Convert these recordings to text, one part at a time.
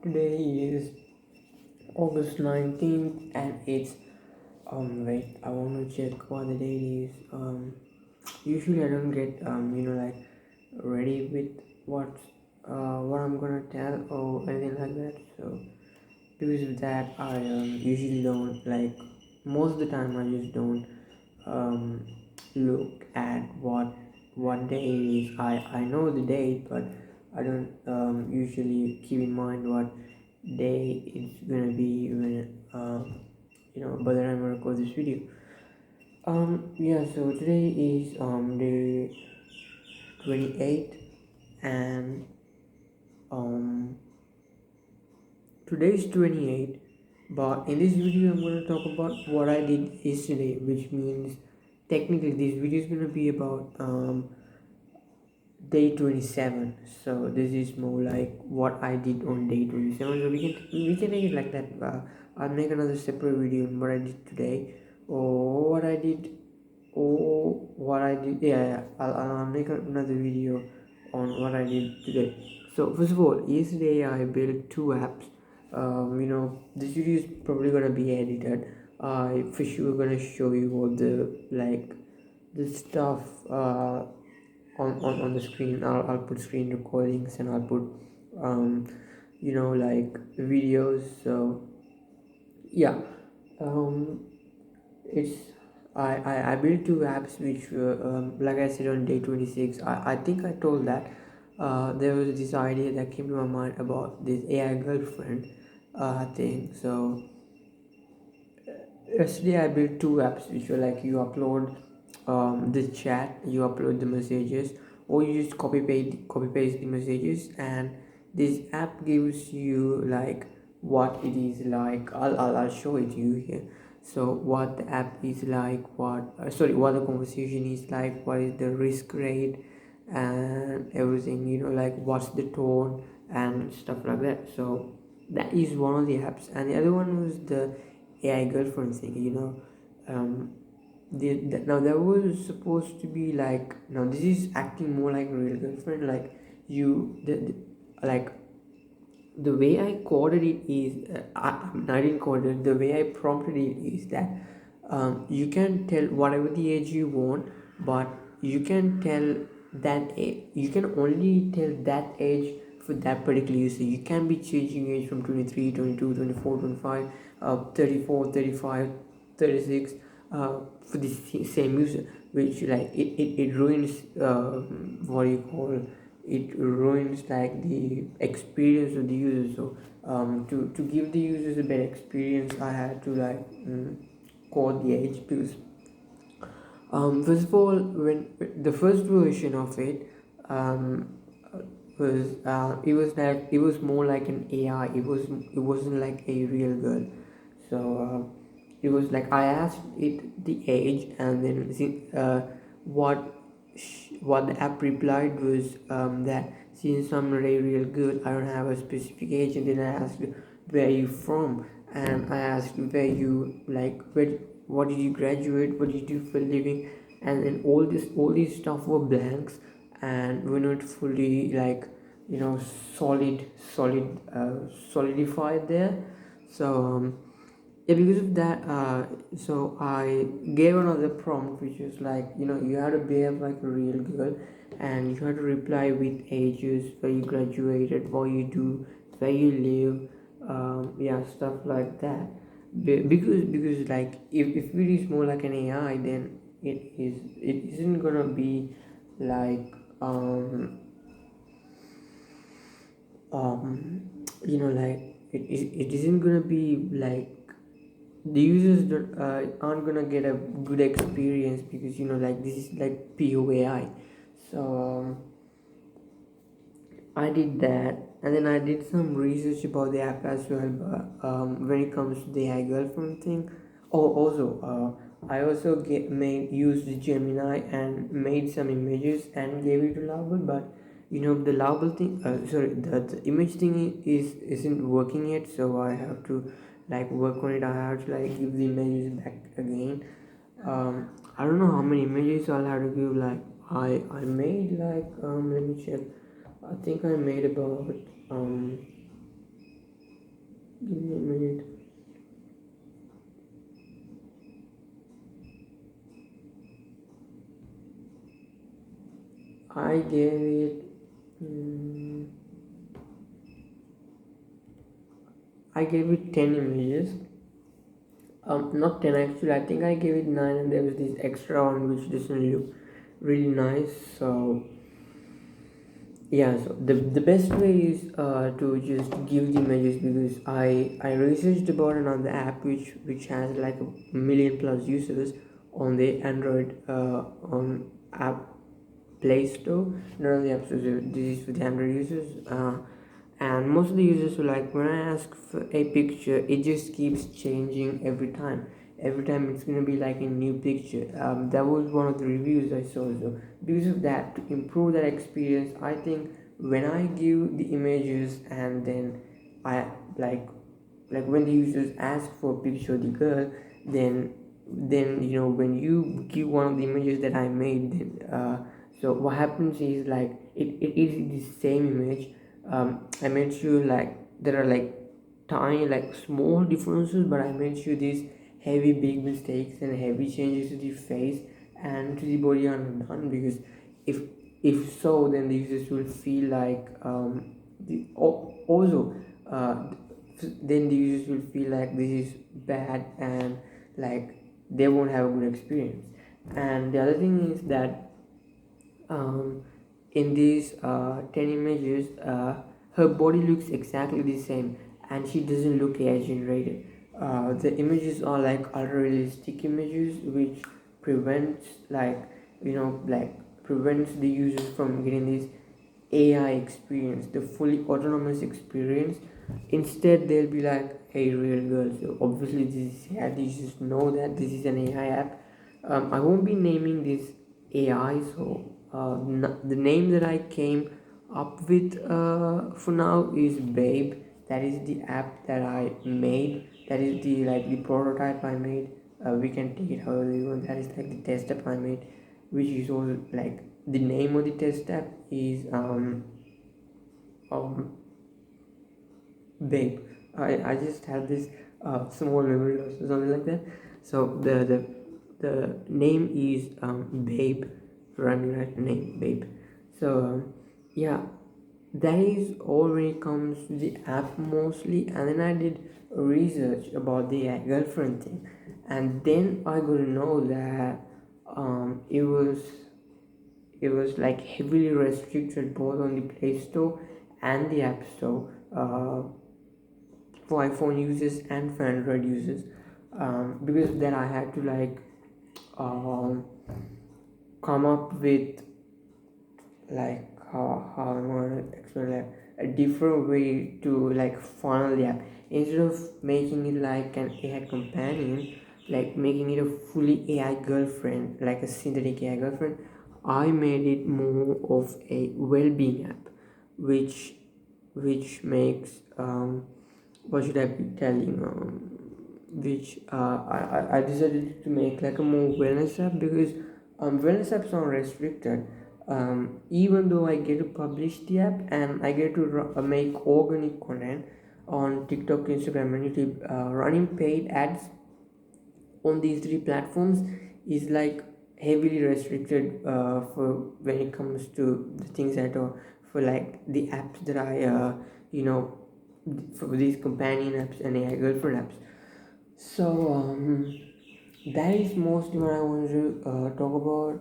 Today is August 19th and it's wait, I want to check what the date is. Usually I don't get ready with what I'm gonna tell or anything like that. So because of that I usually don't like most of the time I just don't um look at what day it is. I know the date, but I don't usually keep in mind what day it's gonna be when by the time I record this video. Yeah, so today is day 28th, and um today is 28th, but in this video I'm going to talk about what I did yesterday, which means technically this video is going to be about day 27. So this is more like what I did on day 27, so we can make it like that. I'll make another separate video on what I did today, or what I did, yeah, yeah. I'll make another video on what I did today. So first of all, yesterday I built two apps. This video is probably gonna be edited. I for sure gonna show you all the stuff on the screen. I'll put screen recordings, and I'll put um videos. So yeah, um it's I built two apps which were like I said on day 26. I think I told that there was this idea that came to my mind about this AI girlfriend thing. So yesterday I built two apps which were like you upload the chat, you upload the messages, or you just copy paste the messages, and this app gives you like what it is like. I'll show it to you here. So what the app is like, what the conversation is like, what is the risk rate and everything, like what's the tone and stuff like that. So that is one of the apps, and the other one was the AI girlfriend thing. Um, now that was supposed to be like, now this is acting more like a real girlfriend. Like like the way I coded it is, I didn't code it. The way I prompted it is that you can tell whatever the age you want, but you can tell that you can only tell that age for that particular user. You can be changing age from 23, 22, 24, 25, 34, 35, 36 for the same user, which like it ruins what you call, it ruins like the experience of the user. So to give the users a better experience, I had to code the age, because first of all, when the first version of it um, was it was more like an AI. It wasn't like a real girl. So it was like I asked it the age, and then what the app replied was that since I'm not a real girl, I don't have a specific age. And then I asked where are you from, and I asked where you like where what did you graduate, what did you do for a living, and then all these stuff were blanks and were not fully like you know solidified there. So yeah, because of that, so I gave another prompt which was like, you had to behave like a real girl, and you had to reply with ages, where you graduated, what you do, where you live, yeah, stuff like that. Because like if it is more like an AI, then it isn't gonna be like like it isn't gonna be like the users aren't gonna get a good experience, because like this is like POAI. So I did that, and then I did some research about the app as well. But when it comes to the AI girlfriend thing, also I also used Gemini and made some images and gave it to Lauble. But the Lauble thing, sorry, the image thing isn't working yet, so I have to like work on it. I have to like give the images back again. I don't know how many images I'll have to give. Like I made like let me check. I think I made about um Give me a minute. I gave it. mm, I gave it 10 images. Not 10 actually. I think I gave it 9, and there was this extra one which doesn't look really nice. So yeah, so the best way is to just give the images, because I researched about another app which has like a million plus users on the Android on app Play Store, not on the App Store. So this is for the Android users, and most of the users were like, when I ask for a picture, it just keeps changing every time. Every time it's gonna be like a new picture. That was one of the reviews I saw. So because of that, to improve that experience, I think when I give the images and then I like when the users ask for a picture of the girl, then when you give one of the images that I made, then so what happens is like it is the same image. I made sure like there are like tiny like small differences, but I made sure these heavy big mistakes and heavy changes to the face and to the body are not done, because if so, then the users will feel like also then the users will feel like this is bad, and like they won't have a good experience. And the other thing is that in these 10 images, her body looks exactly the same, and she doesn't look AI generated. The images are like ultra realistic images, which prevents like prevents the users from getting this AI experience, the fully autonomous experience. Instead, they'll be like a real girl. So obviously, this is AI. You just know that this is an AI app. I won't be naming this AI. So the name that I came up with for now is Babe. That is the app that I made. That is the prototype I made. We can take it however you want. That is like the test app I made, which is all like the name of the test app is um Babe. I just had this small memory loss or something like that. So the name is Babe, running right name Babe. So yeah, that is all when it comes to the app mostly. And then I did research about the girlfriend thing, and then I got to know that it was like heavily restricted both on the Play Store and the App Store, for iPhone users and for Android users. Because then I had to like um, come up with like how I want to explain, like a different way to like funnel the app, instead of making it like an AI companion, like making it a fully AI girlfriend, like a synthetic AI girlfriend. I made it more of a well-being app, which makes what should I be telling, which I decided to make like a more wellness app, because wellness apps are restricted. Even though I get to publish the app and I get to make organic content on TikTok, Instagram, and YouTube, running paid ads on these three platforms is like heavily restricted for when it comes to the things that are for like the apps that I you know for these companion apps and AI girlfriend apps. So that is mostly what I want to talk about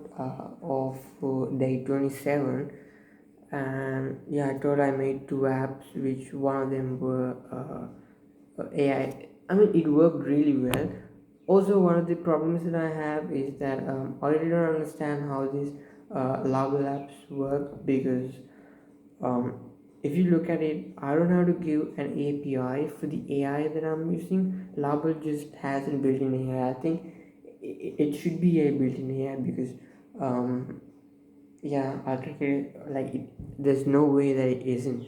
of day 27. And yeah, I thought I made two apps, which one of them were AI. I mean, it worked really well. Also, one of the problems that I have is that I really don't understand how these Labo apps work, because um, if you look at it, I don't have to give an API for the AI that I'm using. Labo just has a built-in AI. I think it should be a built-in AI, because yeah, I think there's no way that it isn't.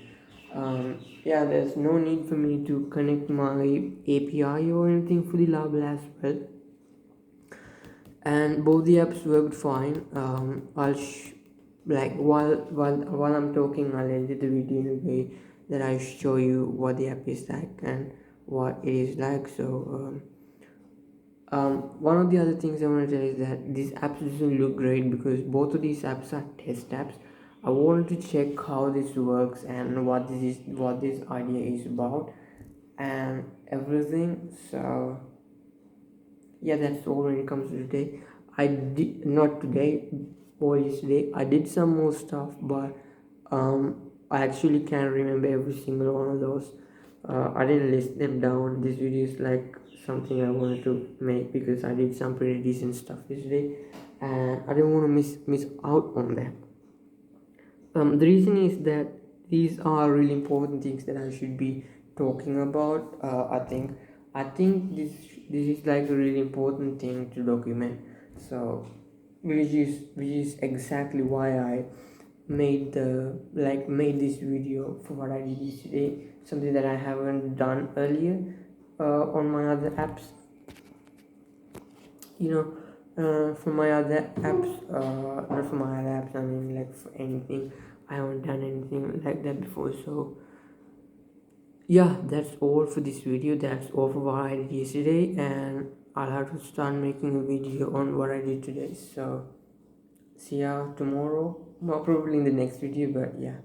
Yeah, there's no need for me to connect my API or anything for the Labo as well, and both the apps worked fine. Like while I'm talking, I'll edit the video in a way that I show you what the app is like and what it is like. So one of the other things I want to tell is that these apps doesn't look great because both of these apps are test apps. I wanted to check how this works and what this idea is about and everything. So yeah, that's all when it comes to today. I did not today or yesterday. I did some more stuff, but I actually can't remember every single one of those. I didn't list them down. This video is like something I wanted to make because I did some pretty decent stuff yesterday, and I didn't want to miss out on that. The reason is that these are really important things that I should be talking about. I think this is like a really important thing to document. So, which is exactly why I made this video for what I did yesterday. Something that I haven't done earlier on my other apps. You know, for my other apps, not for my other apps, I mean like for anything. I haven't done anything like that before. So yeah, that's all for this video. That's all for what I did yesterday, and I'll have to start making a video on what I did today. So see ya tomorrow, well, probably in the next video, but yeah.